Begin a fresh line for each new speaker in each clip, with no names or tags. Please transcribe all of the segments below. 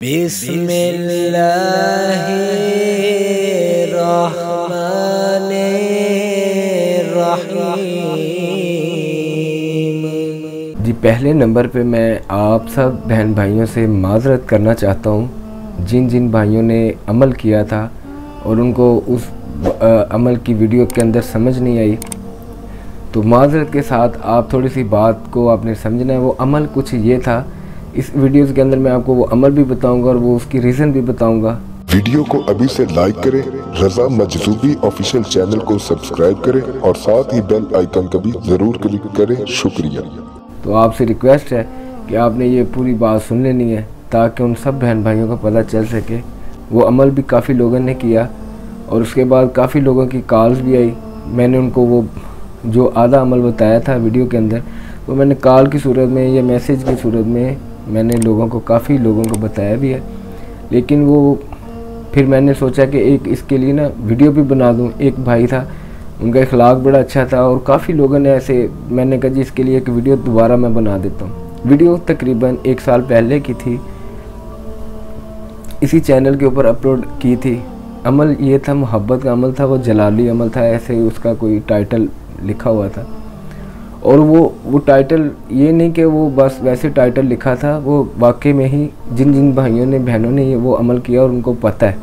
बिस्मिल्लाहिर्रहमानिर्रहीम। जी, पहले नंबर पे मैं आप सब बहन भाइयों से माज़रत करना चाहता हूँ जिन जिन भाइयों ने अमल किया था और उनको उस अमल की वीडियो के अंदर समझ नहीं आई, तो माज़रत के साथ आप थोड़ी सी बात को आपने समझना है। वो अमल कुछ ये था, इस वीडियोज़ के अंदर मैं आपको वो अमल भी बताऊंगा और वो उसकी रीज़न भी बताऊंगा।
वीडियो को अभी से लाइक करें, रज़ा मजज़ूबी ऑफिशियल चैनल को सब्सक्राइब करें और साथ ही बेल आइकन का भी ज़रूर क्लिक करें। शुक्रिया।
तो आपसे रिक्वेस्ट है कि आपने ये पूरी बात सुन लेनी है ताकि उन सब बहन भाइयों को पता चल सके। वो अमल भी काफ़ी लोगों ने किया और उसके बाद काफ़ी लोगों की कॉल्स भी आई। मैंने उनको वो जो आधा अमल बताया था वीडियो के अंदर, वो मैंने कॉल की सूरत में या मैसेज की सूरत में मैंने काफ़ी लोगों को बताया भी है। लेकिन वो फिर मैंने सोचा कि एक इसके लिए ना वीडियो भी बना दूं। एक भाई था, उनका अखलाक बड़ा अच्छा था और काफ़ी लोगों ने ऐसे, मैंने कहा जी इसके लिए एक वीडियो दोबारा मैं बना देता हूँ। वीडियो तकरीबन 1 साल पहले की थी, इसी चैनल के ऊपर अपलोड की थी। अमल ये था, मोहब्बत का अमल था, वो जलाली अमल था, ऐसे ही उसका कोई टाइटल लिखा हुआ था। और वो टाइटल ये नहीं कि वो बस वैसे टाइटल लिखा था, वो वाकई में ही जिन जिन भाइयों ने बहनों ने वो अमल किया और उनको पता है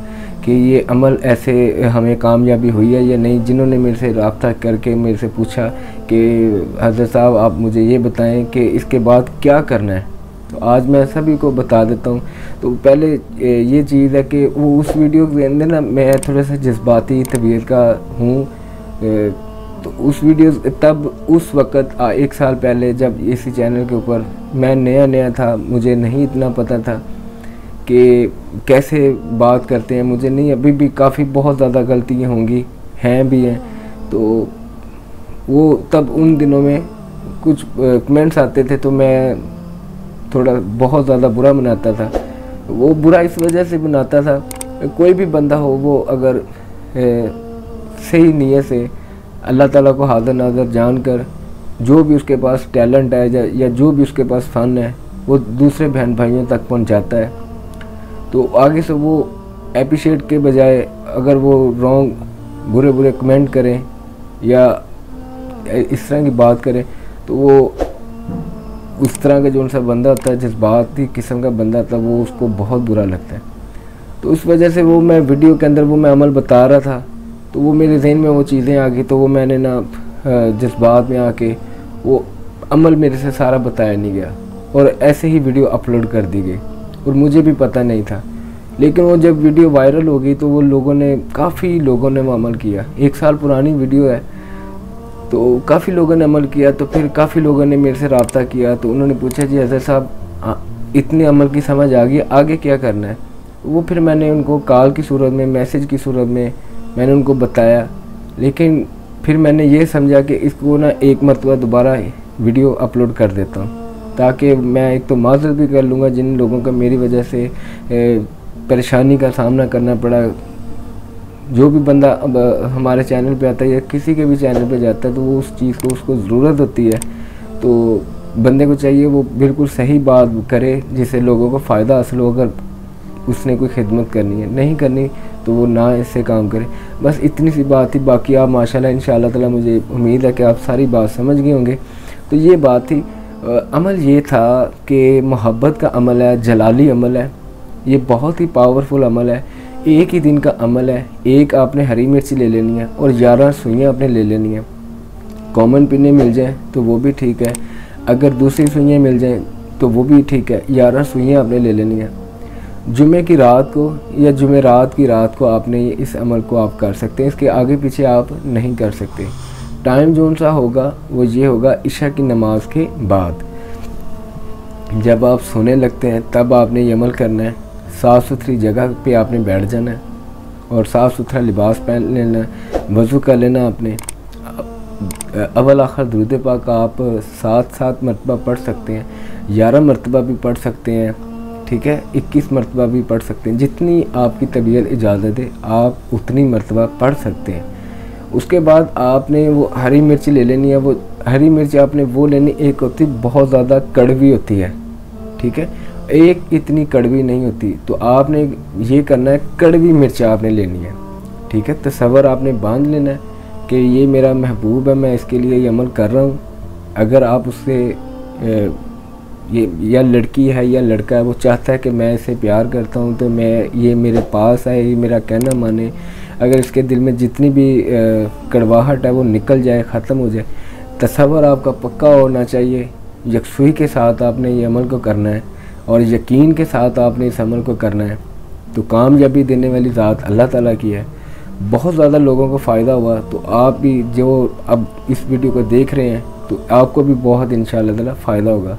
कि ये अमल ऐसे हमें कामयाबी हुई है या नहीं, जिन्होंने मेरे से रब्ता करके मेरे से पूछा कि हज़रत साहब आप मुझे ये बताएं कि इसके बाद क्या करना है, तो आज मैं सभी को बता देता हूँ। तो पहले ये चीज़ है कि वो उस वीडियो के अंदर ना मैं थोड़ा सा जज्बाती तबीयत का हूँ, तो उस वीडियो तब उस वक़्त 1 साल पहले जब इसी चैनल के ऊपर मैं नया था, मुझे नहीं इतना पता था कि कैसे बात करते हैं, मुझे नहीं, अभी भी काफ़ी बहुत ज़्यादा गलतियाँ होंगी, हैं भी हैं। तो वो तब उन दिनों में कुछ कमेंट्स आते थे तो मैं थोड़ा बहुत ज़्यादा बुरा मनाता था। वो बुरा इस वजह से बनाता था, कोई भी बंदा हो वो अगर सही नीयत से अल्लाह ताला को हाज़िर नाज़र जानकर जो भी उसके पास टैलेंट है या जो भी उसके पास फ़न है वो दूसरे बहन भाइयों तक पहुंचाता है, तो आगे से वो अप्रिशिएट के बजाय अगर वो रॉन्ग बुरे कमेंट करें या इस तरह की बात करें, तो वो उस तरह का जो उनसा बंदा होता है, जज्बाती किस्म का बंदा होता है, वो उसको बहुत बुरा लगता है। तो उस वजह से वो मैं वीडियो के अंदर वो मैं अमल बता रहा था, तो वो मेरे जहन में वो चीज़ें आ गई, तो वो मैंने ना जज्बात में आके वो अमल मेरे से सारा बताया नहीं गया और ऐसे ही वीडियो अपलोड कर दी गई और मुझे भी पता नहीं था। लेकिन वो जब वीडियो वायरल हो गई तो वो काफ़ी लोगों ने वो अमल किया। 1 साल पुरानी वीडियो है, तो काफ़ी लोगों ने अमल किया। तो फिर काफ़ी लोगों ने मेरे से रब्ता किया, तो उन्होंने पूछा जी हज़रत साहब इतने अमल की समझ आ गई, आगे क्या करना है। वो फिर मैंने उनको कॉल की सूरत में, मैसेज की सूरत में मैंने उनको बताया। लेकिन फिर मैंने ये समझा कि इसको ना एक मरतबा दोबारा वीडियो अपलोड कर देता हूँ, ताकि मैं एक तो माज़रत भी कर लूँगा जिन लोगों का मेरी वजह से परेशानी का सामना करना पड़ा। जो भी बंदा अब हमारे चैनल पे आता है या किसी के भी चैनल पे जाता है, तो वो उस चीज़ को उसको ज़रूरत होती है, तो बंदे को चाहिए वो बिल्कुल सही बात करे जिससे लोगों को फ़ायदा हासिल हो। अगर उसने कोई खिदमत करनी है, नहीं करनी तो वो ना इससे काम करे। बस इतनी सी बात थी। बाकी आप माशाल्लाह इंशाअल्लाह ताला, मुझे उम्मीद है कि आप सारी बात समझ गए होंगे। तो ये बात थी। अमल ये था कि मोहब्बत का अमल है, जलाली अमल है, ये बहुत ही पावरफुल अमल है। एक ही दिन का अमल है। एक आपने हरी मिर्च ले लेनी है और 11 सुइयाँ आपने ले लेनी है। कॉमन पिने मिल जाए तो वो भी ठीक है, अगर दूसरी सुइयाँ मिल जाएँ तो वो भी ठीक है। 11 सुइयाँ आपने ले लेनी है। जुमे की रात को या जुमेरात की रात को आपने इस अमल को आप कर सकते हैं, इसके आगे पीछे आप नहीं कर सकते। टाइम जो सा होगा वो ये होगा इशा की नमाज के बाद। जब आप सोने लगते हैं तब आपने ये अमल करना है। साफ़ सुथरी जगह पे आपने बैठ जाना है और साफ़ सुथरा लिबास पहन लेना है, वज़ू कर लेना आपने। अव्वल आखिर दुरूद पाक आप 7 मरतबा पढ़ सकते हैं, 11 मरतबा भी पढ़ सकते हैं, ठीक है, 21 मरतबा भी पढ़ सकते हैं। जितनी आपकी तबीयत इजाज़त है आप उतनी मरतबा पढ़ सकते हैं। उसके बाद आपने वो हरी मिर्च ले लेनी है। वो हरी मिर्च आपने वो लेनी, एक होती बहुत ज़्यादा कड़वी होती है, ठीक है, एक इतनी कड़वी नहीं होती। तो आपने ये करना है, कड़वी मिर्च आपने लेनी है, ठीक है। तसव्वुर आपने बांध लेना है कि ये मेरा महबूब है, मैं इसके लिए ये अमल कर रहा हूँ। अगर आप उससे ये या लड़की है या लड़का है, वो चाहता है कि मैं इसे प्यार करता हूँ तो मैं ये मेरे पास आए, ये मेरा कहना माने, अगर इसके दिल में जितनी भी कड़वाहट है वो निकल जाए, ख़त्म हो जाए। तसव्वुर आपका पक्का होना चाहिए, यकसुई के साथ आपने ये अमल को करना है और यकीन के साथ आपने इस अमल को करना है। तो कामयाबी देने वाली ज़ात अल्लाह ताला की है। बहुत ज़्यादा लोगों को फ़ायदा हुआ, तो आप भी जो अब इस वीडियो को देख रहे हैं तो आपको भी बहुत इंशाअल्लाह ताला फ़ायदा होगा।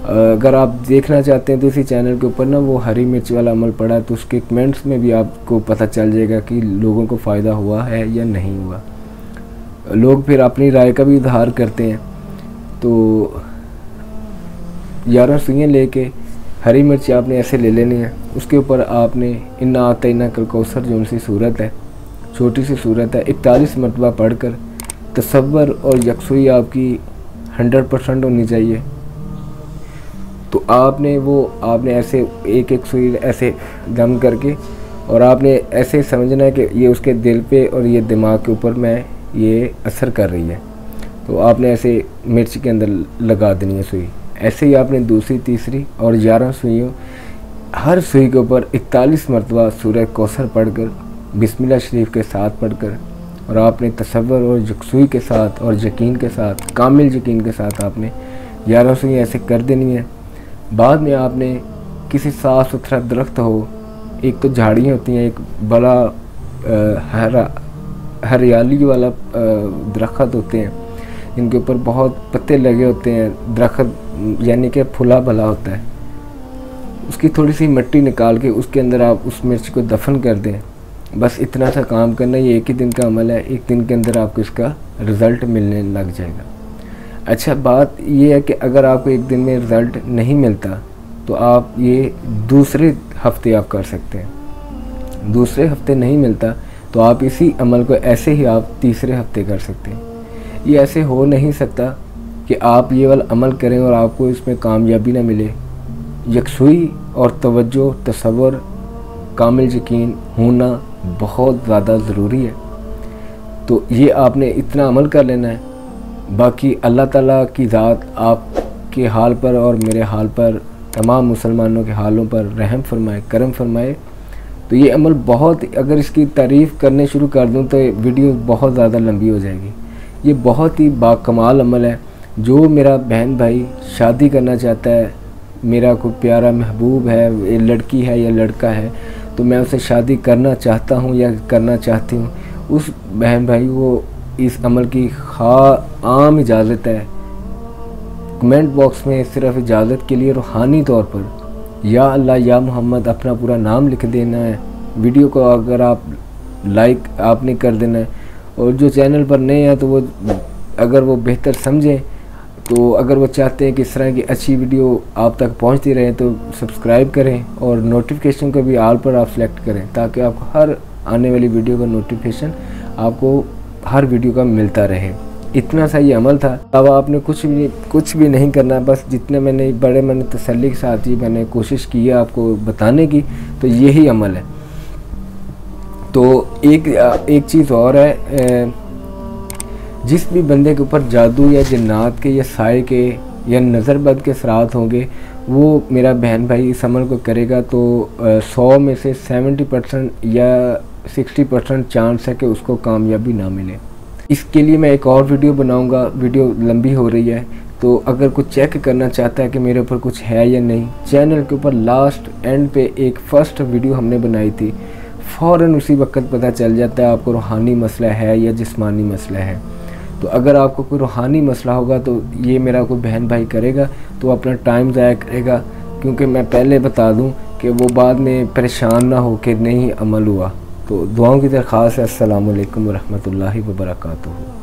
अगर आप देखना चाहते हैं तो इसी चैनल के ऊपर ना वो हरी मिर्च वाला अमल पड़ा है, तो उसके कमेंट्स में भी आपको पता चल जाएगा कि लोगों को फ़ायदा हुआ है या नहीं हुआ। लोग फिर अपनी राय का भी इजहार करते हैं। तो 11 सुइयाँ लेके हरी मिर्च आपने ऐसे ले लेनी है। उसके ऊपर आपने इन्ना आतैना कल कौसर जो उनसी सूरत है, छोटी सी सूरत है, 41 मरतबा पढ़कर तसव्वुर और यकसुई आपकी 100% होनी चाहिए। तो आपने ऐसे एक एक सुई ऐसे दम करके और आपने ऐसे समझना है कि ये उसके दिल पे और ये दिमाग के ऊपर मैं ये असर कर रही है। तो आपने ऐसे मिर्च के अंदर लगा देनी है सुई। ऐसे ही आपने दूसरी, तीसरी और 11 सुइयों, हर सुई के ऊपर 41 मरतबा सूरह कौसर पढ़कर बिस्मिल्लाह शरीफ के साथ पढ़कर और आपने तसव्वुर और यकसुई के साथ और यकीन के साथ, कामिल यकीन के साथ आपने 11 सुइयाँ ऐसे कर देनी है। बाद में आपने किसी साफ़ सुथरा दरख्त हो, एक तो झाड़ियाँ होती हैं, एक बड़ा हरियाली वाला दरख्त होते हैं इनके ऊपर बहुत पत्ते लगे होते हैं, दरख्त यानी कि फुला भला होता है। उसकी थोड़ी सी मिट्टी निकाल के उसके अंदर आप उस मिर्च को दफन कर दें। बस इतना सा काम करना, ये एक ही दिन का अमल है, एक दिन के अंदर आपको इसका रिज़ल्ट मिलने लग जाएगा। अच्छा, बात ये है कि अगर आपको एक दिन में रिज़ल्ट नहीं मिलता तो आप ये दूसरे हफ्ते आप कर सकते हैं। दूसरे हफ्ते नहीं मिलता तो आप इसी अमल को ऐसे ही आप तीसरे हफ्ते कर सकते हैं। ये ऐसे हो नहीं सकता कि आप ये वाला अमल करें और आपको इसमें कामयाबी ना मिले। यकसुई और तवज्जो, तसव्वुर, कामिल यकीन होना बहुत ज़्यादा ज़रूरी है। तो ये आपने इतना अमल कर लेना है। बाकी अल्लाह ताला की ज़ात आपके हाल पर और मेरे हाल पर, तमाम मुसलमानों के हालों पर रहम फरमाए, करम फरमाए। तो ये अमल बहुत, अगर इसकी तारीफ़ करने शुरू कर दूँ तो वीडियो बहुत ज़्यादा लंबी हो जाएगी। ये बहुत ही बाकमाल अमल है। जो मेरा बहन भाई शादी करना चाहता है, मेरा कोई प्यारा महबूब है, लड़की है या लड़का है, तो मैं उसे शादी करना चाहता हूँ या करना चाहती हूँ, उस बहन भाई को इस अमल की आम इजाज़त है। कमेंट बॉक्स में सिर्फ इजाज़त के लिए रूहानी तौर पर या अल्लाह या मोहम्मद अपना पूरा नाम लिख देना है। वीडियो को अगर आप लाइक आपने कर देना है। और जो चैनल पर नए हैं तो वो अगर वो बेहतर समझें, तो अगर वो चाहते हैं कि इस तरह की अच्छी वीडियो आप तक पहुंचती रहे तो सब्सक्राइब करें और नोटिफिकेशन को भी ऑल पर आप सेलेक्ट करें, ताकि आपको हर आने वाली वीडियो का नोटिफिकेशन आपको हर वीडियो का मिलता रहे। इतना सा ये अमल था। अब आपने कुछ भी नहीं करना, बस जितने मैंने तसल्ली के साथ ही मैंने कोशिश की है आपको बताने की, तो यही अमल है। तो एक चीज़ और है, जिस भी बंदे के ऊपर जादू या जिन्नात के या साए के या नज़रबद के असरात होंगे, वो मेरा बहन भाई इस अमल को करेगा तो 100 में से 70% या 60% चांस है कि उसको कामयाबी ना मिले। इसके लिए मैं एक और वीडियो बनाऊंगा, वीडियो लंबी हो रही है, तो अगर कुछ चेक करना चाहता है कि मेरे ऊपर कुछ है या नहीं, चैनल के ऊपर लास्ट एंड पे एक फ़र्स्ट वीडियो हमने बनाई थी, फ़ौरन उसी वक्त पता चल जाता है आपको रूहानी मसला है या जिस्मानी मसला है। तो अगर आपको कोई रूहानी मसला होगा तो ये मेरा कोई बहन भाई करेगा तो अपना टाइम ज़ाया करेगा, क्योंकि मैं पहले बता दूं कि वो बाद में परेशान ना हो कि नहीं अमल हुआ। तो दुआओं की दरख्वास्त है। अस्सलामु अलैकुम व रहमतुल्लाहि व बरकातुहू।